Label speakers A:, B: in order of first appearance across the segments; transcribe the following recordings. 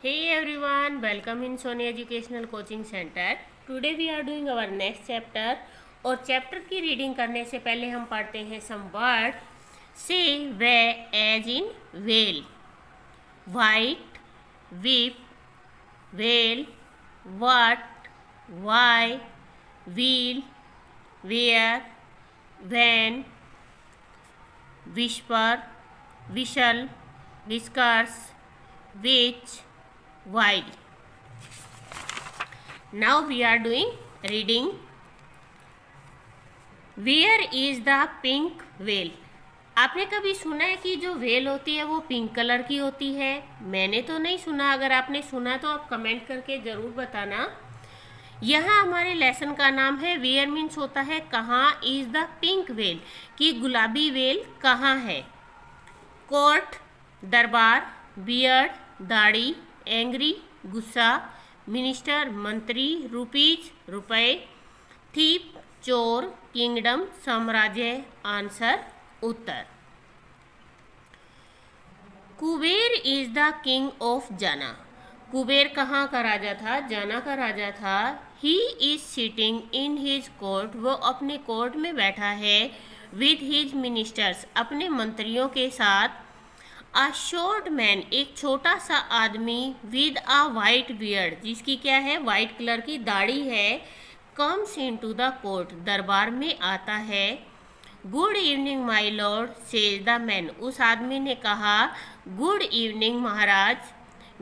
A: Hey everyone, welcome in Sony Educational Coaching Center. Today we are doing our next chapter. और chapter की reading करने से पहले हम पढ़ते हैं सम वर्ड से way as in whale, white, whip, whale, what, why, wheel, where, when, whisper, whistle, whiskers, which, while. Now we are doing reading. Where is the pink whale? आपने कभी सुना है कि जो वेल होती है वो पिंक कलर की होती है? मैंने तो नहीं सुना। अगर आपने सुना तो आप कमेंट करके ज़रूर बताना। यहाँ हमारे लेसन का नाम है वेयर मीन्स होता है कहाँ, इज द पिंक वेल कि गुलाबी वेल कहाँ है। कोर्ट दरबार, बियर्ड दाढ़ी, एंग्री गुस्सा, मिनिस्टर मंत्री, रुपीज रुपए, थीप चोर, किंगडम साम्राज्य, answer Uttar. Kuber is the king of जाना। कुबेर कहाँ का राजा था? जाना का राजा था। He is sitting in his court, वो अपने कोर्ट में बैठा है। विद हिज मिनिस्टर्स, अपने मंत्रियों के साथ। अ शॉर्ट मैन, एक छोटा सा आदमी, विद अ वाइट बियर्ड, जिसकी क्या है? वाइट कलर की दाढ़ी है। Comes in to the court, दरबार में आता है। Good evening my lord says the man, उस आदमी ने कहा गुड इवनिंग महाराज।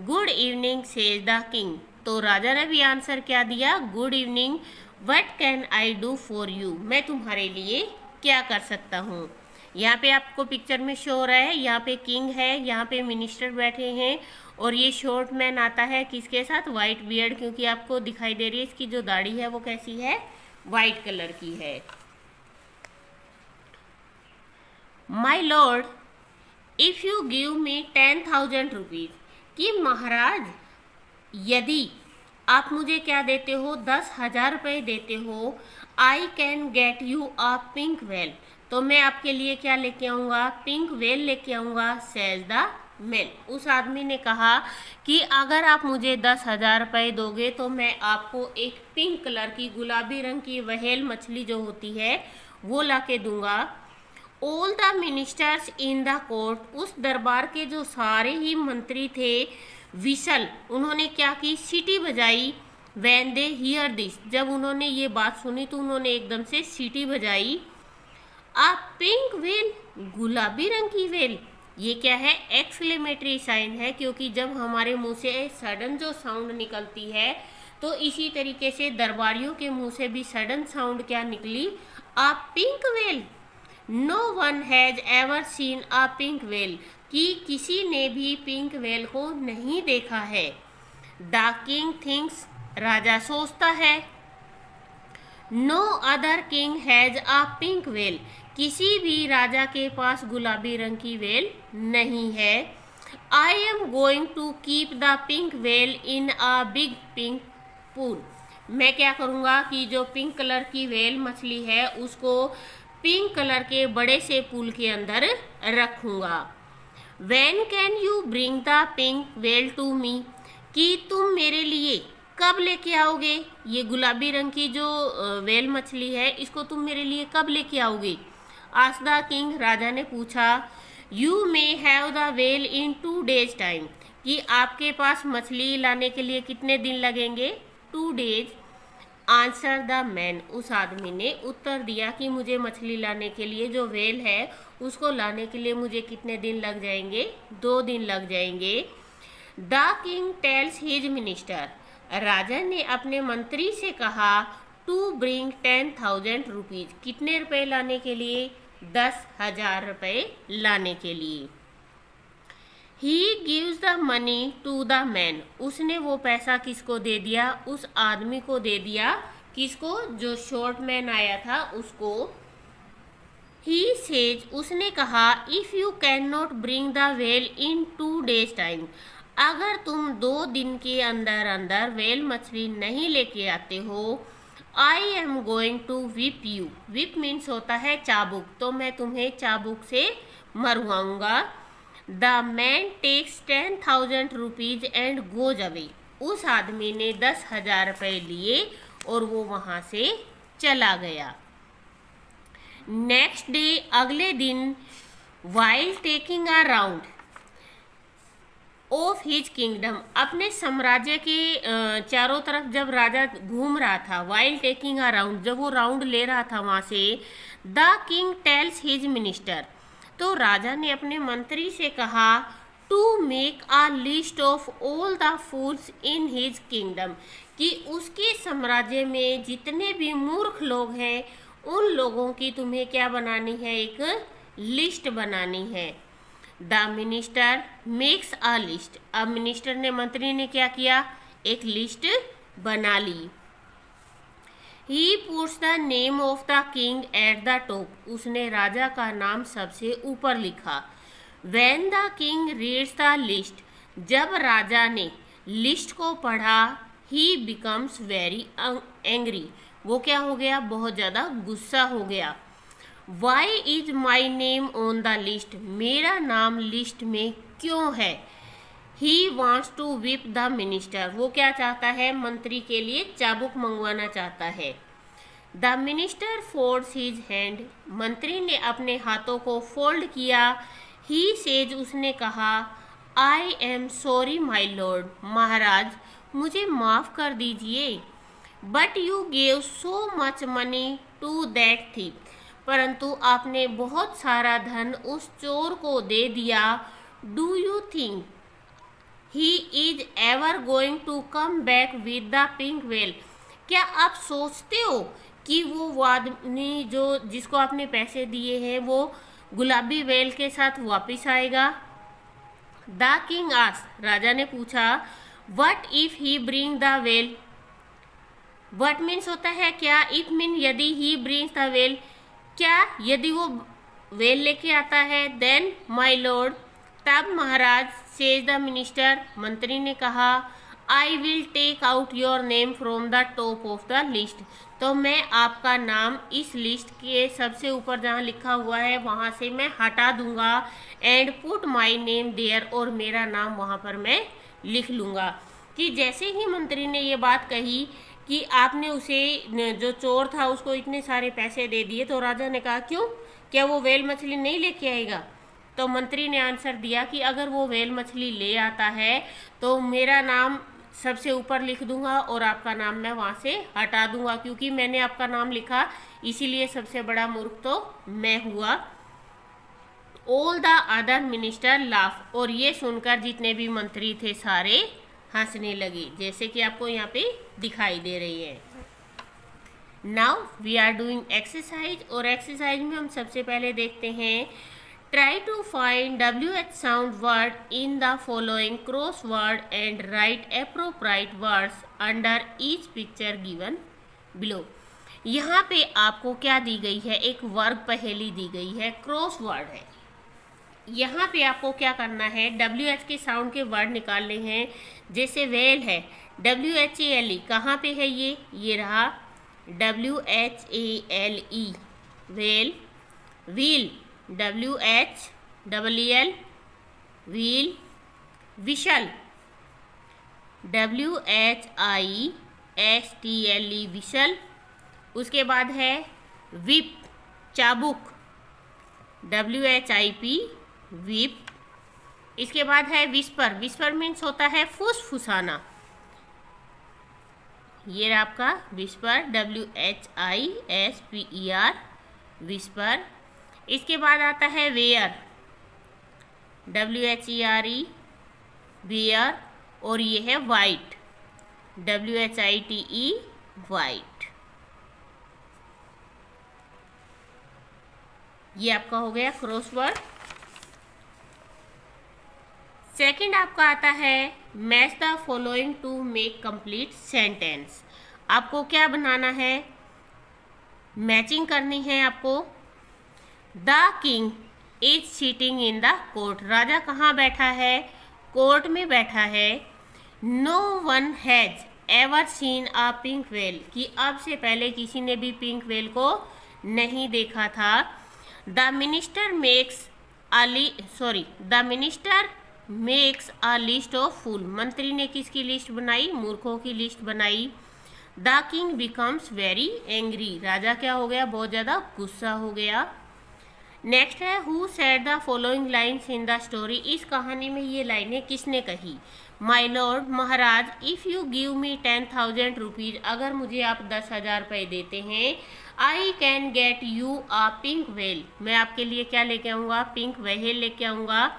A: Good evening says the king, तो राजा ने भी आंसर क्या दिया? Good evening. What can I do for you, मैं तुम्हारे लिए क्या कर सकता हूँ। यहाँ पे आपको पिक्चर में शो हो रहा है, यहाँ पे किंग है, यहाँ पे मिनिस्टर बैठे हैं और ये शॉर्ट मैन आता है किसके साथ? वाइट बियर्ड, क्योंकि आपको दिखाई दे रही है इसकी जो दाढ़ी है वो कैसी है? वाइट कलर की है। My lord if you give me 10,000 rupees, कि महाराज यदि आप मुझे क्या देते हो? 10,000 रुपये देते हो। I can get you a pink well, तो मैं आपके लिए क्या लेके आऊँगा? पिंक वेल लेके आऊँगा। सेज द मैन, उस आदमी ने कहा कि अगर आप मुझे 10,000 रुपये दोगे तो मैं आपको एक पिंक कलर की गुलाबी रंग की व्हेल मछली जो होती है वो ला के दूंगा। All the ministers in the court, उस दरबार के जो सारे ही मंत्री थे, विशल, उन्होंने क्या की? सीटी बजाई। वैन दे हियर दिस, जब उन्होंने ये बात सुनी तो उन्होंने एकदम से सीटी बजाई। आ पिंक वेल, गुलाबी रंग की वेल, ये क्या है? एक्सक्लेमेटरी साइन है, क्योंकि जब हमारे मुंह से सडन जो साउंड निकलती है तो इसी तरीके से दरबारियों के मुंह से भी सडन साउंड क्या निकली? A pink whale. No one has ever seen a pink whale, कि किसी ने भी पिंक वेल को नहीं देखा है। द किंग थिंक्स, राजा सोचता है। No other king has a pink whale, किसी भी राजा के पास गुलाबी रंग की वेल नहीं है। I am going to keep the pink whale in a big pink pool, मैं क्या करूँगा कि जो पिंक कलर की वेल मछली है उसको पिंक कलर के बड़े से पूल के अंदर रखूँगा। When can you bring the pink whale to me, कि तुम मेरे लिए कब लेके आओगे? ये गुलाबी रंग की जो वेल मछली है इसको तुम मेरे लिए कब लेके आओगे? आस्क्ड द किंग, राजा ने पूछा। You may have the well in 2 days time, कि आपके पास मछली लाने के लिए कितने दिन लगेंगे? 2 days। आंसर द मैन, उस आदमी ने उत्तर दिया कि मुझे मछली लाने के लिए, जो वेल है उसको लाने के लिए मुझे कितने दिन लग जाएंगे? 2 दिन लग जाएंगे। The king tells his minister, राजा ने अपने मंत्री से कहा टू ब्रिंग 10,000 रुपीज, कितने रुपए लाने के लिए? 10,000 रुपये लाने के लिए। He gives the money to the man, उसने वो पैसा किसको दे दिया? उस आदमी को दे दिया। किसको? जो शॉर्ट मैन आया था उसको। ही सेज, उसने कहा if you can not bring the well in 2 days time, अगर तुम 2 दिन के अंदर अंदर वेल मछली नहीं लेके आते हो, I am going to whip you, whip means होता है चाबुक, तो मैं तुम्हें चाबुक से मरवाऊंगा। The man takes 10,000 rupees and goes away. उस आदमी ने 10,000 रुपये लिए और वो वहां से चला गया। नेक्स्ट डे, अगले दिन, while taking a round of his kingdom, अपने साम्राज्य के चारों तरफ जब राजा घूम रहा था, वाइल टेकिंग अ राउंड, जब वो राउंड ले रहा था वहां से, the king tells his minister, तो राजा ने अपने मंत्री से कहा, to make a list of all the fools in his kingdom, कि उसके साम्राज्य में जितने भी मूर्ख लोग हैं उन लोगों की तुम्हें क्या बनानी है, एक लिस्ट बनानी है। The minister makes a list, अब मिनिस्टर ने, मंत्री ने क्या किया, एक लिस्ट बना ली। He puts the name of the king at the top, उसने राजा का नाम सबसे ऊपर लिखा। When the king reads the list, जब राजा ने लिस्ट को पढ़ा, ही बिकम्स वेरी एंग्री, वो क्या हो गया, बहुत ज़्यादा गुस्सा हो गया। Why is my name on the list, मेरा नाम लिस्ट में क्यों है। He wants to whip the minister, वो क्या चाहता है, मंत्री के लिए चाबुक मंगवाना चाहता है। The minister folds his hand, मंत्री ने अपने हाथों को फोल्ड किया। ही सेज, उसने कहा, I am sorry my lord, महाराज मुझे माफ़ कर दीजिए। But you gave so much money to that thief, परंतु आपने बहुत सारा धन उस चोर को दे दिया। Do you think he is ever going to come back with the pink whale, क्या आप सोचते हो कि वो आदमी जो जिसको आपने पैसे दिए हैं वो गुलाबी वेल के साथ वापस आएगा। द किंग आस्क्ड, राजा ने पूछा, what if he bring the well, what means होता है क्या, इफ मीन यदि, ही ब्रिंग्स द वेल, क्या यदि वो वेल लेके आता है। देन माय लॉर्ड, तब महाराज, सेज द मिनिस्टर, मंत्री ने कहा, I will take out your name from the top of the list, तो मैं आपका नाम इस लिस्ट के सबसे ऊपर जहाँ लिखा हुआ है वहाँ से मैं हटा दूंगा। And put my name there, और मेरा नाम वहाँ पर मैं लिख लूँगा। कि जैसे ही मंत्री ने ये बात कही कि आपने उसे, जो चोर था, उसको इतने सारे पैसे दे दिए, तो राजा ने कहा, क्यों, क्या वो वेल मछली नहीं लेके आएगा। तो मंत्री ने आंसर दिया कि अगर वो वेल मछली ले आता है तो मेरा नाम सबसे ऊपर लिख दूंगा और आपका नाम मैं वहाँ से हटा दूंगा, क्योंकि मैंने आपका नाम लिखा इसीलिए सबसे बड़ा मूर्ख तो मैं हुआ। All the other minister laugh, और ये सुनकर जितने भी मंत्री थे सारे हंसने लगे, जैसे कि आपको यहाँ पे दिखाई दे रही है। Now we are doing exercise, और एक्सरसाइज में हम सबसे पहले देखते हैं, try to find WH sound word in the following cross word and write appropriate words under each picture given below. यहाँ पे आपको क्या दी गई है, एक वर्ग पहेली दी गई है, क्रॉस वर्ड है। यहाँ पे आपको क्या करना है, WH के साउंड के वर्ड निकालने हैं। जैसे वेल है, WHALE, कहाँ पे है ये रहा WHALE, well. Wheel, WHEEL, wheel. We shall, WHISTLE, we shall. उसके बाद है विप, चाबुक, WHIP, विप। इसके बाद है विस्पर, विस्पर मीन्स होता है फुसफुसाना, ये रहा आपका विस्पर, WHISPER, विस्पर। इसके बाद आता है वेयर, WHERE, वेयर। और ये है वाइट, WHITE, वाइट। ये आपका हो गया क्रॉसवर्ड। सेकंड आपका आता है match the following to make complete sentence. आपको क्या बनाना है, मैचिंग करनी है आपको। The king is sitting in the court, राजा कहाँ बैठा है, कोर्ट में बैठा है। No one has ever seen a pink whale, कि अब से पहले किसी ने भी पिंक वेल को नहीं देखा था। The minister makes the minister makes a list of fool. मंत्री ने किसकी लिस्ट बनाई? मूर्खों की लिस्ट बनाई। The king becomes very angry. राजा क्या हो गया? बहुत ज़्यादा गुस्सा हो गया। नेक्स्ट है who said the following lines in the story. इस कहानी में ये लाइनें किसने कही? माई lord, Maharaj, if you give me 10,000 rupees, अगर मुझे आप 10,000 रुपये देते हैं, I can get you a pink whale, मैं आपके लिए क्या लेके आऊँगा? पिंक व्हेल लेके आऊँगा।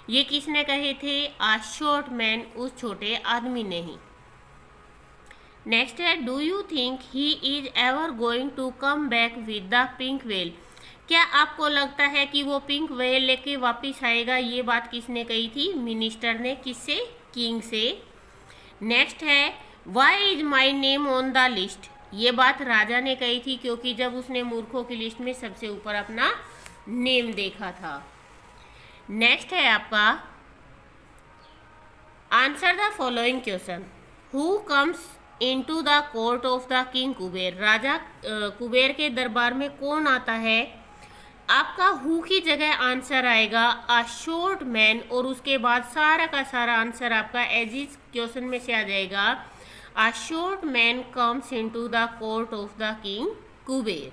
A: ये किसने कहे थे? आ शॉर्ट मैन, उस छोटे आदमी ने ही। नेक्स्ट है do you think he is ever going to come back with the pink whale. क्या आपको लगता है कि वो पिंक व्हेल लेके वापस आएगा? ये बात किसने कही थी? मिनिस्टर ने। किससे? किंग से। नेक्स्ट है why is my name on the list. ये बात राजा ने कही थी क्योंकि जब उसने मूर्खों की लिस्ट में सबसे ऊपर अपना नेम देखा था। नेक्स्ट है आपका answer the following question. Who comes into the court of the king Kuber. राजा कुबेर के दरबार में कौन आता है? आपका हु की जगह आंसर आएगा अ शॉर्ट मैन, और उसके बाद सारा का सारा आंसर आपका एज इज क्वेश्चन में से आ जाएगा a short man comes into the court of the king Kuber.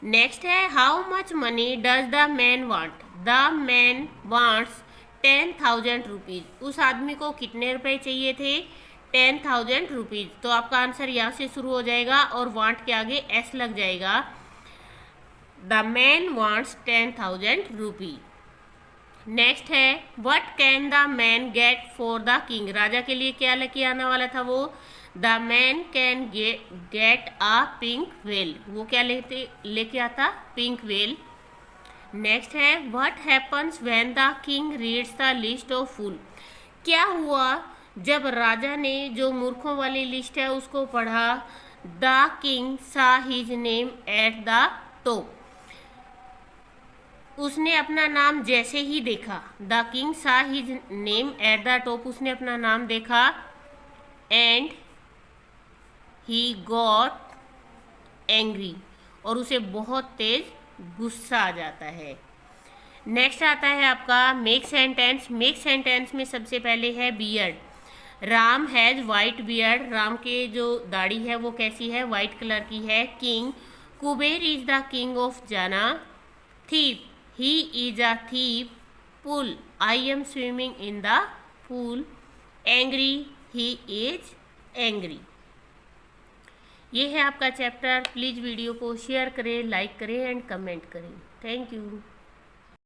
A: Next है how much money does the man want. The man wants 10,000 rupees. उस आदमी को कितने रुपए चाहिए थे? 10,000 रुपीज़। तो आपका आंसर यहाँ से शुरू हो जाएगा और वांट के आगे एस लग जाएगा। The man wants 10,000 rupees. Next है what can the man get for the king. राजा के लिए क्या लेके आने वाला था वो? The man can get a pink whale. वो क्या लेके आता? Pink whale. नेक्स्ट है what happens when the king reads the list of fool. क्या हुआ जब राजा ने जो मूर्खों वाली लिस्ट है उसको पढ़ा? द किंग सा his name at the top. उसने अपना नाम जैसे ही देखा, द किंग सा his name at the top, उसने अपना नाम देखा एंड ही गॉट एंग्री, और उसे बहुत तेज गुस्सा आ जाता है। नेक्स्ट आता है आपका मेक सेंटेंस। मेक सेंटेंस में सबसे पहले है beard. Ram has white beard. Ram के जो दाढ़ी है वो कैसी है? वाइट कलर की है। King Kuber is the king of जाना। Thief he is a thief. Pool I am swimming in the pool. Angry he is angry. ये है आपका चैप्टर। प्लीज़ वीडियो को शेयर करें, लाइक करें एंड कमेंट करें। Thank you.